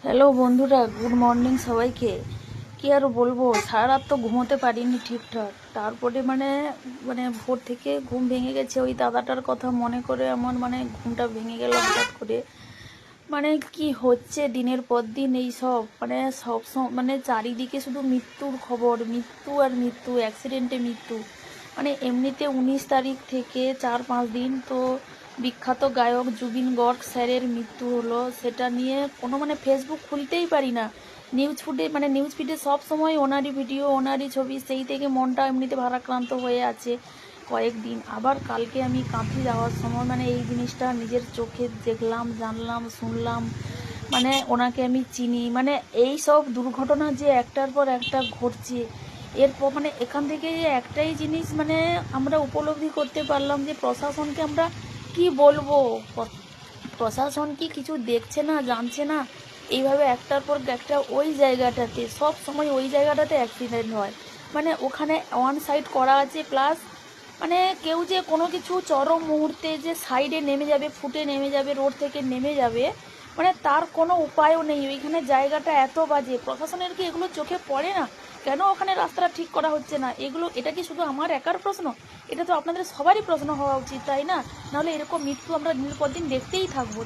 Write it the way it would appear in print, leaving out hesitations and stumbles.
Hello বন্ধুরা, good morning সবাইকে। কি আর বলবো, সারা রাত তো ঘুমোতে পারিনি ঠিকঠাক। তারপরে মানে মানে ভোর থেকে ঘুম ভেঙে গেছে ওই দাদাটার কথা মনে করে। আমার ঘুমটা ভেঙে গেল হঠাৎ করে। কি হচ্ছে দিনের পর দিন এই সব সব চারিদিকে শুধু মৃত্যুর খবর, মৃত্যু আর মৃত্যু, অ্যাক্সিডেন্টে মৃত্যু। এমনিতে 19 তারিখ থেকে 4-5 দিন তো বিখ্যাত গায়ক জুবিন গর্গ স্যারের মৃত্যু হলো। সেটা নিয়ে কোনো ফেসবুক খুলতেই পারি না। নিউজ ফিডে সব সময় ওনারই ভিডিও, ওনারই ছবি। সেই থেকে মনটা এমনিতে ভারাক্রান্ত হয়ে আছে কয়েকদিন। আবার কালকে আমি কাঁথি যাওয়ার সময় এই জিনিসটা নিজের চোখে দেখলাম, জানলাম, শুনলাম। ওনাকে আমি চিনি। এই সব দুর্ঘটনা যে একটার পর একটা ঘটছে, এরপর এখান থেকে একটাই জিনিস আমরা উপলব্ধি করতে পারলাম যে প্রশাসনকে আমরা কি বলবো। প্রশাসন কি কিছু দেখছে না, জানছে না? এইভাবে একটার পর একটা ওই জায়গাটাতে সব সময় ওই জায়গাটাতে অ্যাক্সিডেন্ট হয়। ওখানে ওয়ান সাইড করা আছে, প্লাস কেউ যে কোনো কিছু চরম মুহূর্তে যে সাইডে নেমে যাবে, ফুটে নেমে যাবে, রোড থেকে নেমে যাবে, তার কোনো উপায়ও নেই। ওইখানে জায়গাটা এত বাজে, প্রশাসনের কি এগুলো চোখে পড়ে না? কেন ওখানে রাস্তাটা ঠিক করা হচ্ছে না? এটা কি শুধু আমার একার প্রশ্ন? এটা তো আপনাদের সবারই প্রশ্ন হওয়া উচিত, তাই না? নাহলে এরকম মৃত্যু আমরা দিনের পর দিন দেখতেই থাকবো।